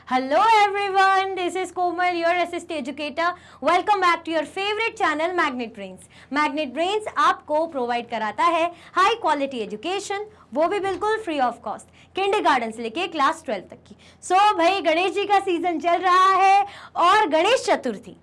Hello everyone, this is Komal, your assist educator. Welcome back to your favorite channel Magnet Brains. Magnet Brains आपको provide कराता है high quality education, वो भी बिल्कुल free of cost, kindergarten से लेके class 12 तक की। भाई गणेश जी का सीजन चल रहा है और गणेश चतुर्थी,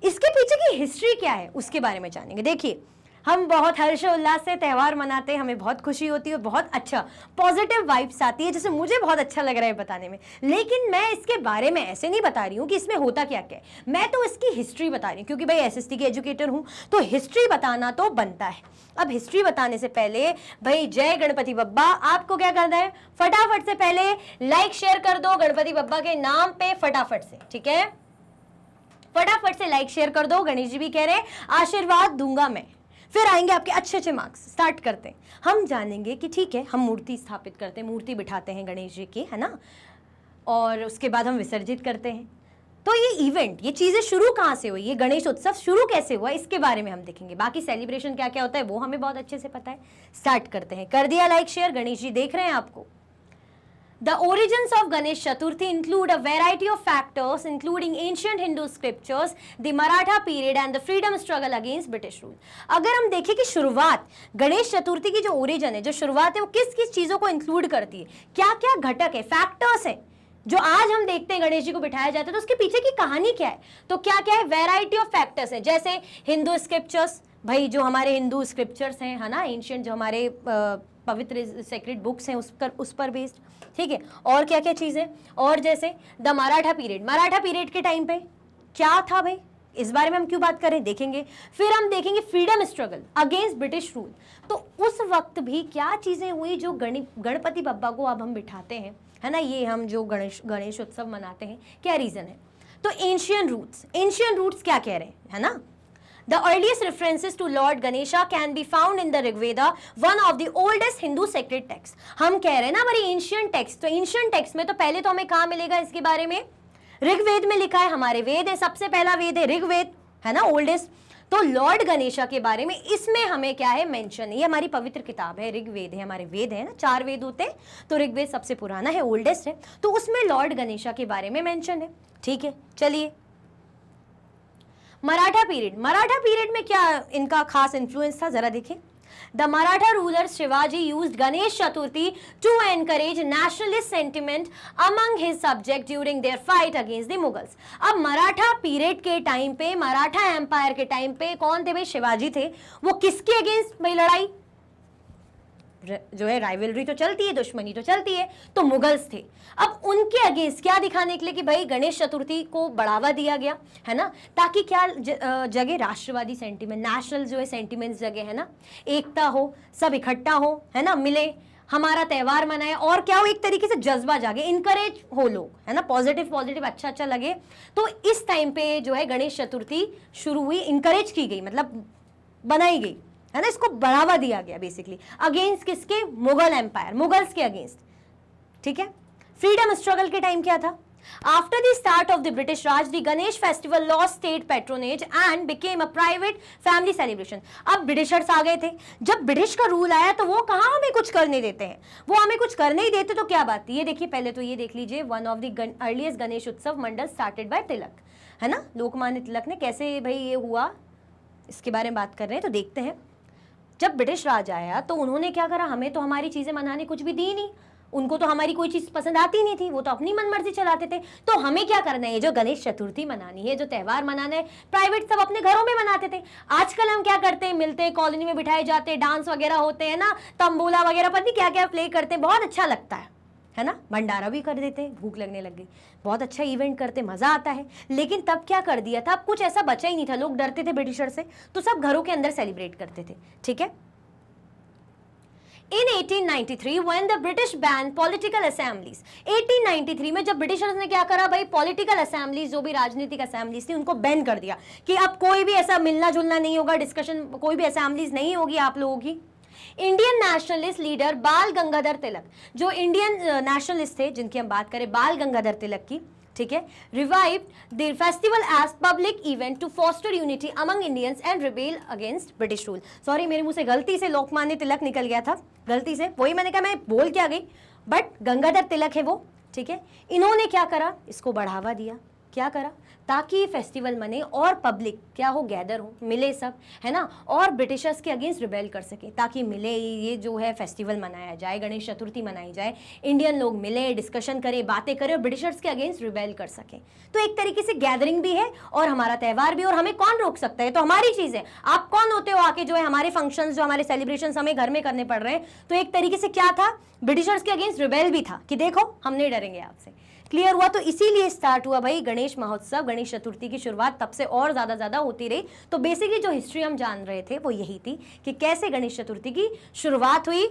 इसके पीछे की हिस्ट्री क्या है उसके बारे में जानेंगे। देखिए, हम बहुत हर्षोल्लास से त्यौहार मनाते हैं, हमें बहुत खुशी होती है, बहुत अच्छा पॉजिटिव वाइब्स आती है, जैसे मुझे बहुत अच्छा लग रहा है बताने में। लेकिन मैं इसके बारे में ऐसे नहीं बता रही हूँ कि इसमें होता क्या क्या है, मैं तो इसकी हिस्ट्री बता रही हूँ, क्योंकि भाई एसएसटी की एजुकेटर हूँ तो हिस्ट्री बताना तो बनता है। अब हिस्ट्री बताने से पहले भाई जय गणपति बप्पा, आपको क्या करना है, फटाफट से पहले लाइक शेयर कर दो गणपति बप्पा के नाम पे, फटाफट से, ठीक है, फटाफट से लाइक शेयर कर दो। गणेश जी भी कह रहे आशीर्वाद दूंगा मैं, फिर आएंगे आपके अच्छे अच्छे मार्क्स। स्टार्ट करते हैं, हम जानेंगे कि ठीक है, हम मूर्ति स्थापित करते हैं, मूर्ति बिठाते हैं गणेश जी की, है ना, और उसके बाद हम विसर्जित करते हैं। तो ये इवेंट, ये चीजें शुरू कहाँ से हुई, ये गणेश उत्सव शुरू कैसे हुआ, इसके बारे में हम देखेंगे। बाकी सेलिब्रेशन क्या क्या होता है वो हमें बहुत अच्छे से पता है। स्टार्ट करते हैं, कर दिया लाइक शेयर, गणेश जी देख रहे हैं आपको। The origins of Ganesh Chaturthi include a variety of factors, including ancient Hindu scriptures, the Maratha period and the freedom struggle against British rule. अगर हम देखें कि शुरुआत गणेश चतुर्थी की जो ओरिजिन है, जो शुरुआत है, वो किस किस चीजों को इंक्लूड करती है, क्या क्या घटक है, फैक्टर्स है जो आज हम देखते हैं गणेश जी को बिठाया जाता है, तो उसके पीछे की कहानी क्या है, तो क्या क्या है, वेराइटी ऑफ फैक्टर्स है। जैसे हिंदू स्क्रिप्चर्स, भाई जो हमारे हिंदू स्क्रिप्चर्स हैं, है ना, एंशियंट जो हमारे पवित्र सेक्रेड बुक्स हैं उस पर बेस्ड, ठीक है। और क्या क्या चीजें, और जैसे the Maratha period, Maratha period के टाइम पे क्या था भाई, इस बारे में हम क्यों बात करें, देखेंगे। फिर हम देखेंगे freedom struggle against British rule, तो उस वक्त भी क्या चीजें हुई जो गणपति बप्पा को अब हम बिठाते हैं, है ना, ये हम जो गणेश उत्सव मनाते हैं, क्या रीजन है। तो एंशियंट रूट्स क्या कह रहे हैं, है ना। The earliest references to Lord Ganesha can be found in the Rig Veda, one of the oldest Hindu sacred texts. हम कह रहे हैं ना हमारी ancient text, तो ancient text में तो पहले तो हमें कहाँ मिलेगा इसके बारे में, ऋग्वेद में लिखा है, हमारे वेद है, सबसे पहला वेद है ऋग्वेद, है ना, ओल्डेस्ट। तो लॉर्ड गणेशा के बारे में इसमें हमें क्या है मेंशन, ये हमारी पवित्र किताब है, ऋग्वेद है, हमारे वेद है ना, 4 वेद होते हैं, तो ऋग्वेद सबसे पुराना है, ओल्डेस्ट है, तो उसमें लॉर्ड गणेशा के बारे में मेंशन है, ठीक है। चलिए, मराठा पीरियड में क्या इनका खास इन्फ्लुएंस था, जरा देखें। The Maratha ruler Shivaji used Ganesh Chaturthi to encourage nationalist sentiment among his subject during their fight against the Mughals. अब मराठा पीरियड के टाइम पे, मराठा एम्पायर के टाइम पे कौन थे भाई, शिवाजी थे। वो किसके अगेंस्ट भाई लड़ाई, जो है राइवलरी तो चलती है, दुश्मनी तो चलती है, तो मुगल्स थे। अब उनके अगेंस्ट क्या दिखाने के लिए कि भाई गणेश चतुर्थी को बढ़ावा दिया गया, है ना, ताकि क्या जगह राष्ट्रवादी सेंटीमेंट, नेशनल जो है सेंटीमेंट्स जगह, है ना, एकता हो, सब इकट्ठा हो, है ना, मिले, हमारा त्यौहार मनाए, और क्या हो, एक तरीके से जज्बा जागे, इनकरेज हो लोग, है ना, पॉजिटिव अच्छा लगे। तो इस टाइम पे जो है गणेश चतुर्थी शुरू हुई, इनकरेज की गई, मतलब बनाई गई, है ना, इसको बढ़ावा दिया गया बेसिकली। अगेंस्ट किसके, मुगल एम्पायर, मुगल्स के अगेंस्ट, ठीक है। फ्रीडम स्ट्रगल के टाइम क्या था, after the start of the British Raj the Ganesh festival lost state patronage and became a private family celebration. अब ब्रिटिशर्स आ गए थे, जब ब्रिटिश का रूल आया तो वो कहाँ हमें कुछ करने देते हैं, वो हमें कुछ करने ही देते, तो क्या बात थी, ये देखिए, पहले तो ये देख लीजिए, one of the earliest Ganesh उत्सव मंडल स्टार्टेड बाय तिलक, है ना, लोकमान्य तिलक ने, कैसे भाई ये हुआ, इसके बारे में बात कर रहे हैं। तो देखते हैं, जब ब्रिटिश राज आया तो उन्होंने क्या करा, हमें तो हमारी चीजें मनाने कुछ भी दी नहीं, उनको तो हमारी कोई चीज पसंद आती नहीं थी, वो तो अपनी मनमर्जी चलाते थे। तो हमें क्या करना है, जो गणेश चतुर्थी मनानी है, जो त्यौहार मनाना है, प्राइवेट सब अपने घरों में मनाते थे। आजकल हम क्या करते हैं, मिलते हैं, कॉलोनी में बिठाए जाते हैं, डांस वगैरह होते हैं ना, तंबोला वगैरह, पता नहीं क्या क्या प्ले करते हैं, बहुत अच्छा लगता है ना, भंडारा भी कर देते हैं, भूख लगने लग गई, बहुत अच्छा इवेंट करते, मजा आता है। लेकिन तब क्या कर दिया था, अब कुछ ऐसा बचा ही नहीं था, लोग डरते थे ब्रिटिशर से, तो सब घरों के अंदर सेलिब्रेट करते थे, ठीक है। In 1893, when the British banned political assemblies, 1893 में जब ब्रिटिशर्स ने क्या करा भाई, पॉलिटिकल असेंबलीज, जो भी राजनीतिक असेंबलीज थी, उनको बैन कर दिया कि अब कोई भी ऐसा मिलना जुलना नहीं होगा, डिस्कशन, कोई भी असेंबलीज नहीं होगी आप लोगों की। इंडियन नेशनलिस्ट लीडर बाल गंगाधर तिलक, जो इंडियन नेशनलिस्ट थे, जिनकी हम बात करें, बाल गंगाधर तिलक की, ठीक है, revive the festival as public event to foster unity among Indians and rebel against British rule. Sorry, मेरे मुंह से गलती से लोकमान्य तिलक निकल गया था, गलती से, वही मैंने कहा, मैं बोल क्या गई, बट गंगाधर तिलक है वो, ठीक है, इन्होंने क्या करा, इसको बढ़ावा दिया, क्या करा, ताकि फेस्टिवल मने और पब्लिक क्या हो, गैदर हो, मिले सब, है ना, और ब्रिटिशर्स के अगेंस्ट रिबेल कर सके, ताकि मिले, ये जो है फेस्टिवल मनाया जाए, गणेश चतुर्थी मनाई जाए, इंडियन लोग मिले, डिस्कशन करें, बातें करें और ब्रिटिशर्स के अगेंस्ट रिबेल कर सके। तो एक तरीके से गैदरिंग भी है और हमारा त्यौहार भी, और हमें कौन रोक सकता है, तो हमारी चीज है। आप कौन होते हो आके जो है हमारे फंक्शंस, जो हमारे सेलिब्रेशंस हमें घर में करने पड़ रहे हैं। तो एक तरीके से क्या था, ब्रिटिशर्स के अगेंस्ट रिबेल भी था कि देखो हम नहीं डरेंगे आपसे। क्लियर हुआ? तो इसीलिए स्टार्ट हुआ भाई गणेश महोत्सव, गणेश चतुर्थी की शुरुआत तब से और ज्यादा होती रही। तो बेसिकली जो हिस्ट्री हम जान रहे थे वो यही थी कि कैसे गणेश चतुर्थी की शुरुआत हुई,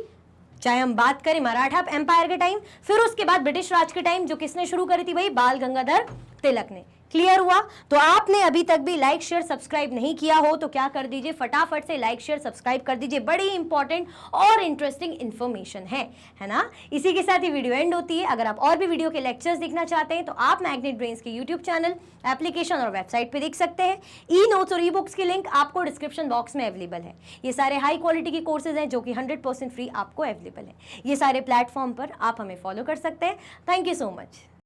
चाहे हम बात करें मराठा एम्पायर के टाइम, फिर उसके बाद ब्रिटिश राज के टाइम, जो किसने शुरू करी थी भाई, बाल गंगाधर तिलक ने। क्लियर हुआ? तो आपने अभी तक भी लाइक शेयर सब्सक्राइब नहीं किया हो तो क्या कर दीजिए, फटाफट से लाइक शेयर सब्सक्राइब कर दीजिए, बड़ी इंपॉर्टेंट और इंटरेस्टिंग इन्फॉर्मेशन है ना। इसी के साथ ही वीडियो एंड होती है। अगर आप और भी वीडियो के लेक्चर्स देखना चाहते हैं तो आप मैग्नेट ब्रेन्स के यूट्यूब चैनल, एप्लीकेशन और वेबसाइट पे देख सकते हैं। ई नोट्स और ई बुक्स की लिंक आपको डिस्क्रिप्शन बॉक्स में अवेलेबल है। ये सारे हाई क्वालिटी की कोर्सेज हैं जो कि 100% फ्री आपको अवेलेबल है। ये सारे प्लेटफॉर्म पर आप हमें फॉलो कर सकते हैं। Thank you so much.